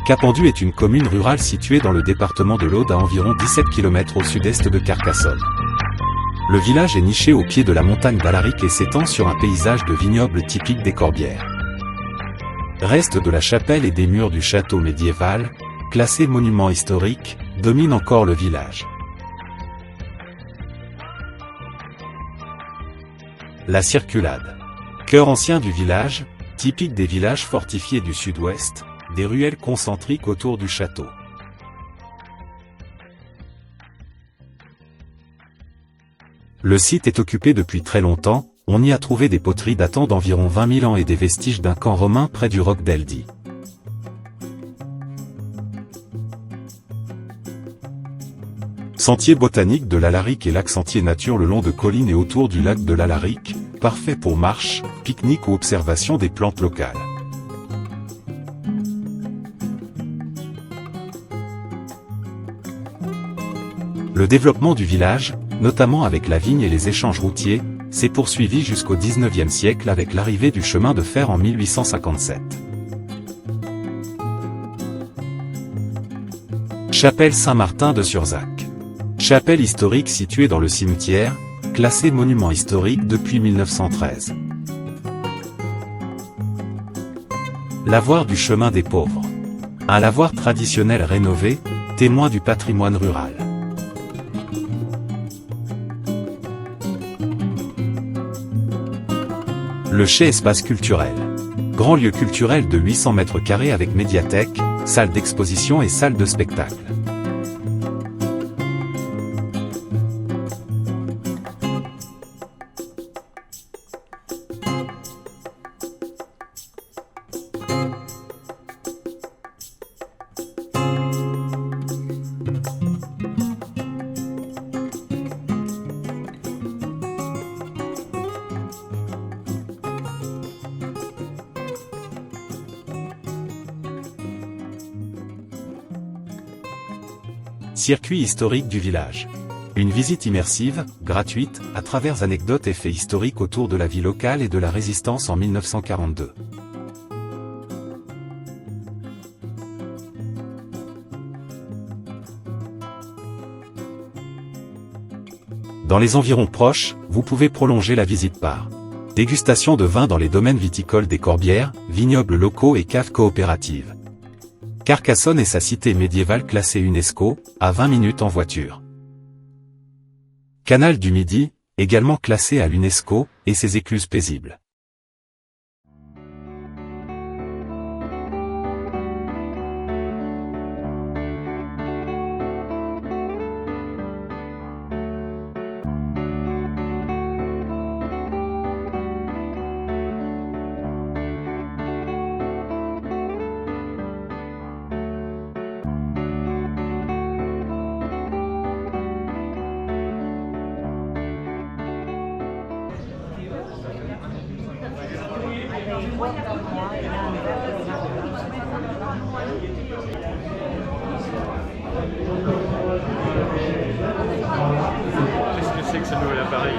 Capendu est une commune rurale située dans le département de l'Aude à environ 17 km au sud-est de Carcassonne. Le village est niché au pied de la montagne d'Alaric et s'étend sur un paysage de vignobles typique des Corbières. Restes de la chapelle et des murs du château médiéval, classé monument historique, dominent encore le village. La circulade. Cœur ancien du village, typique des villages fortifiés du sud-ouest, des ruelles concentriques autour du château. Le site est occupé depuis très longtemps, on y a trouvé des poteries datant d'environ 20 000 ans et des vestiges d'un camp romain près du roc d'Eldi. Sentier botanique de l'Alaric et lac sentier nature le long de collines et autour du lac de l'Alaric, parfait pour marche, pique-nique ou observation des plantes locales. Le développement du village, notamment avec la vigne et les échanges routiers, s'est poursuivi jusqu'au XIXe siècle avec l'arrivée du chemin de fer en 1857. Chapelle Saint-Martin de Surzac. Chapelle historique située dans le cimetière, classée monument historique depuis 1913. Lavoir du chemin des pauvres. Un lavoir traditionnel rénové, témoin du patrimoine rural. Le Chez Espace Culturel. Grand lieu culturel de 800 m² avec médiathèque, salle d'exposition et salle de spectacle. Circuit historique du village. Une visite immersive, gratuite, à travers anecdotes et faits historiques autour de la vie locale et de la résistance en 1942. Dans les environs proches, vous pouvez prolonger la visite par dégustation de vin dans les domaines viticoles des Corbières, vignobles locaux et caves coopératives. Carcassonne et sa cité médiévale classée UNESCO, à 20 minutes en voiture. Canal du Midi, également classé à l'UNESCO, et ses écluses paisibles. Qu'est-ce que c'est que ce nouvel appareil?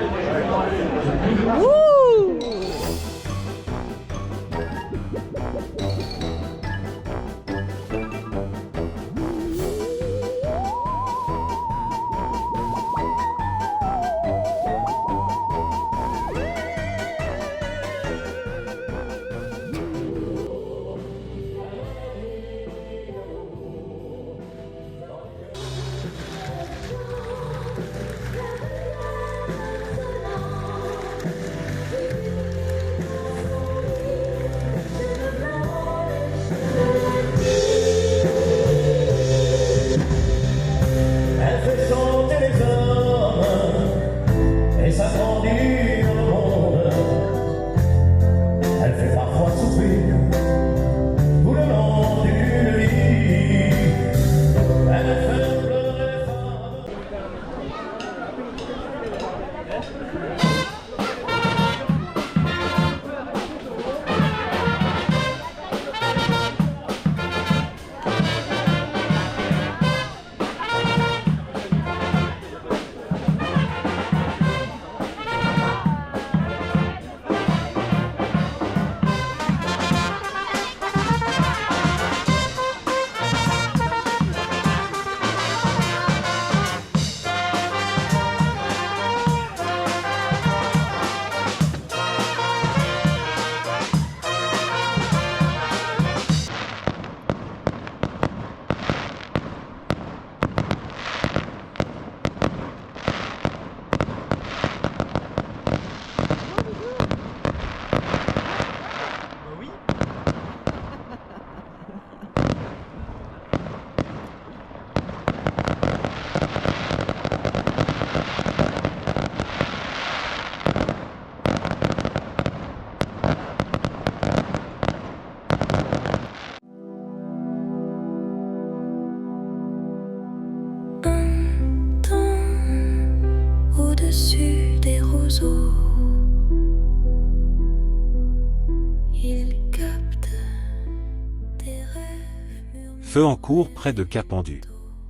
Feu en cours près de Cap-Pendu.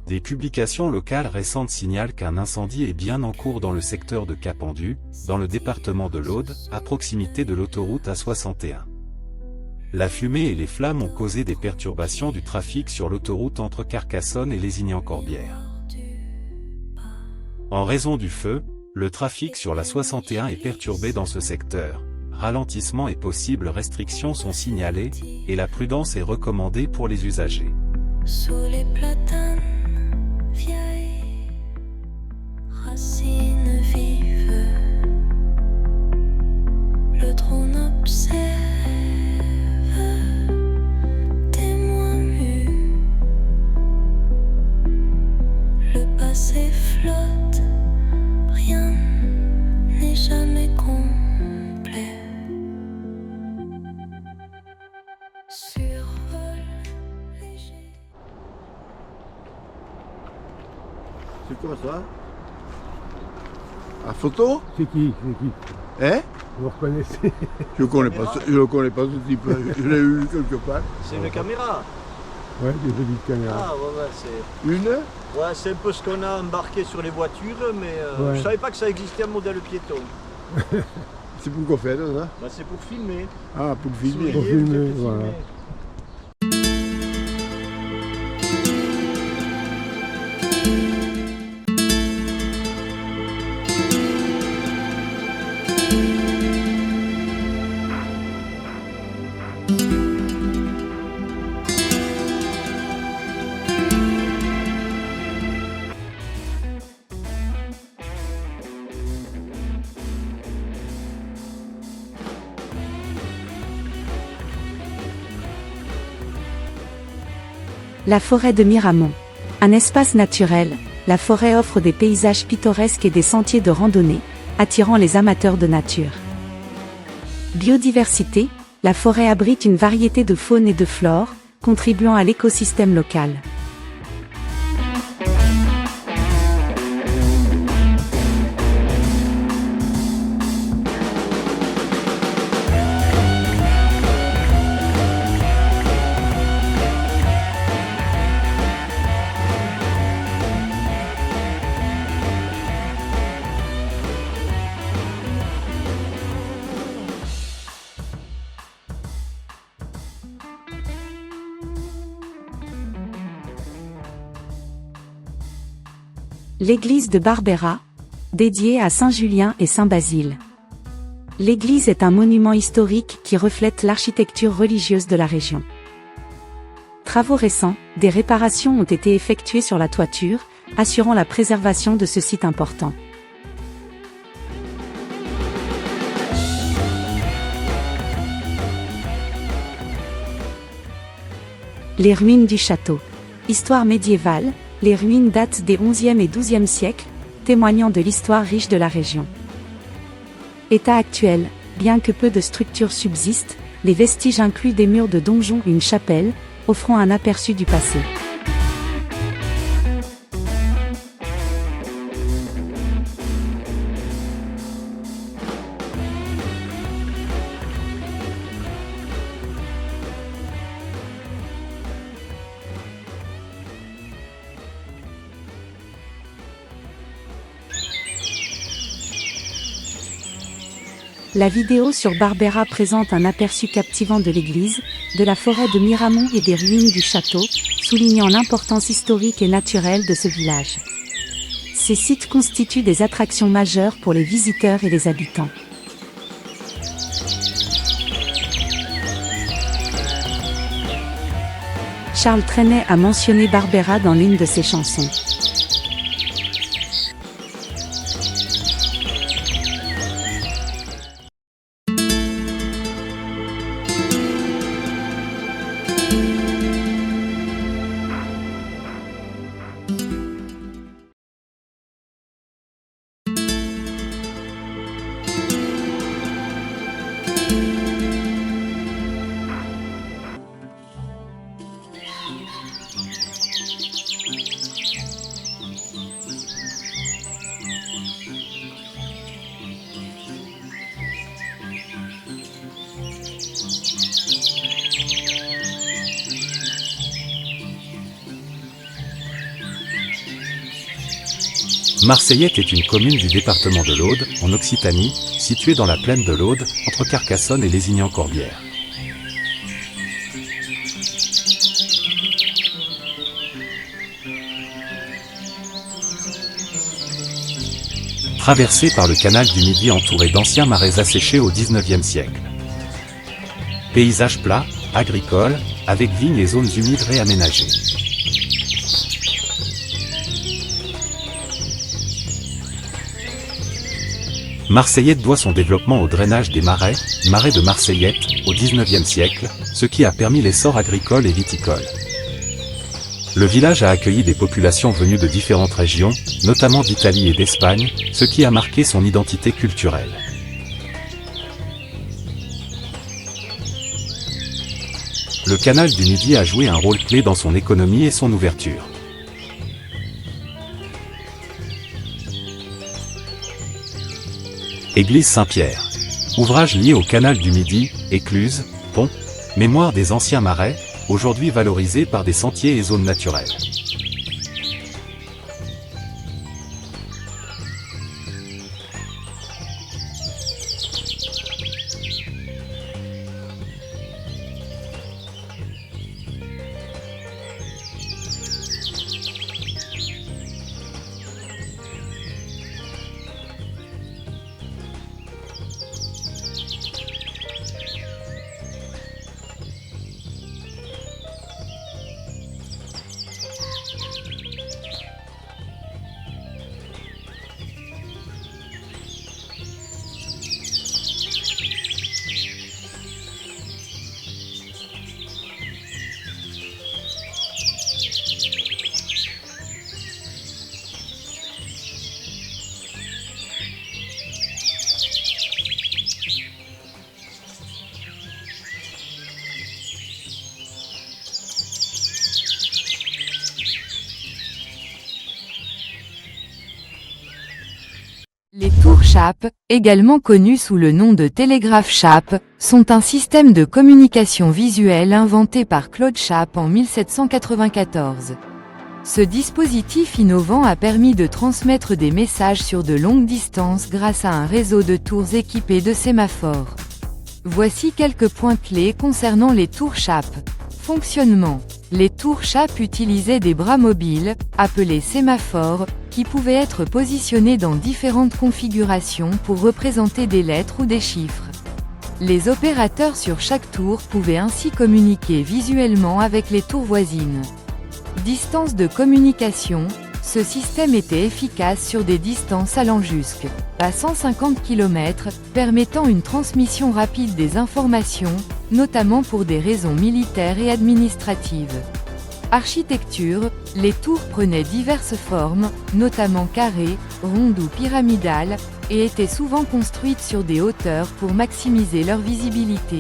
Des publications locales récentes signalent qu'un incendie est bien en cours dans le secteur de Cap-Pendu, dans le département de l'Aude, à proximité de l'autoroute A61. La fumée et les flammes ont causé des perturbations du trafic sur l'autoroute entre Carcassonne et Lézignan-Corbière. En raison du feu, le trafic sur la 61 est perturbé dans ce secteur. Ralentissement et possibles restrictions sont signalées, et la prudence est recommandée pour les usagers. Sous les platanes vieilles, racines vives, le trône observe, témoin mu, le passé flotte, rien n'est jamais complet. Survol léger. C'est quoi ça? La photo? C'est qui? Hein? Vous reconnaissez? Je connais pas ce type. Je l'ai eu quelque part. C'est une caméra. Ouais, des petites caméras. Ah ouais, c'est... Une? Ouais, c'est un peu ce qu'on a embarqué sur les voitures, mais Ouais. je savais pas que ça existait un modèle piéton. C'est pour quoi faire ça? Bah, c'est pour filmer. Ah, pour filmer. Pour Soulier, filmer, peut-être voilà. filmer. La forêt de Miramont. Un espace naturel, la forêt offre des paysages pittoresques et des sentiers de randonnée, attirant les amateurs de nature. Biodiversité, la forêt abrite une variété de faune et de flore, contribuant à l'écosystème local. L'église de Barbera, dédiée à Saint Julien et Saint Basile. L'église est un monument historique qui reflète l'architecture religieuse de la région. Travaux récents, des réparations ont été effectuées sur la toiture, assurant la préservation de ce site important. Les ruines du château. Histoire médiévale, les ruines datent des XIe et XIIe siècles, témoignant de l'histoire riche de la région. État actuel, bien que peu de structures subsistent, les vestiges incluent des murs de donjon et une chapelle, offrant un aperçu du passé. La vidéo sur Barbera présente un aperçu captivant de l'église, de la forêt de Miramont et des ruines du château, soulignant l'importance historique et naturelle de ce village. Ces sites constituent des attractions majeures pour les visiteurs et les habitants. Charles Trenet a mentionné Barbera dans l'une de ses chansons. Marseillette est une commune du département de l'Aude, en Occitanie, située dans la plaine de l'Aude, entre Carcassonne et Lézignan-Corbière. Traversée par le canal du Midi entouré d'anciens marais asséchés au XIXe siècle. Paysage plat, agricole, avec vignes et zones humides réaménagées. Marseillette doit son développement au drainage des marais de Marseillette, au XIXe siècle, ce qui a permis l'essor agricole et viticole. Le village a accueilli des populations venues de différentes régions, notamment d'Italie et d'Espagne, ce qui a marqué son identité culturelle. Le canal du Midi a joué un rôle clé dans son économie et son ouverture. Église Saint-Pierre. Ouvrage lié au canal du Midi, écluse, pont, mémoire des anciens marais, aujourd'hui valorisés par des sentiers et zones naturelles. Les tours Chape, également connues sous le nom de télégraphe Chape, sont un système de communication visuelle inventé par Claude Chape en 1794. Ce dispositif innovant a permis de transmettre des messages sur de longues distances grâce à un réseau de tours équipés de sémaphores. Voici quelques points clés concernant les tours Chape. Fonctionnement. Les tours Chape utilisaient des bras mobiles, appelés sémaphores, qui pouvaient être positionnés dans différentes configurations pour représenter des lettres ou des chiffres. Les opérateurs sur chaque tour pouvaient ainsi communiquer visuellement avec les tours voisines. Distance de communication. Ce système était efficace sur des distances allant jusqu'à 150 km, permettant une transmission rapide des informations, notamment pour des raisons militaires et administratives. Architecture. Les tours prenaient diverses formes, notamment carrées, rondes ou pyramidales, et étaient souvent construites sur des hauteurs pour maximiser leur visibilité.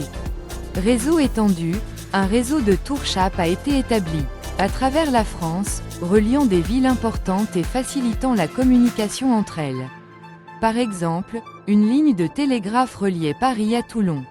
Réseau étendu. Un réseau de tours Chape a été établi à travers la France, reliant des villes importantes et facilitant la communication entre elles. Par exemple, une ligne de télégraphe reliait Paris à Toulon.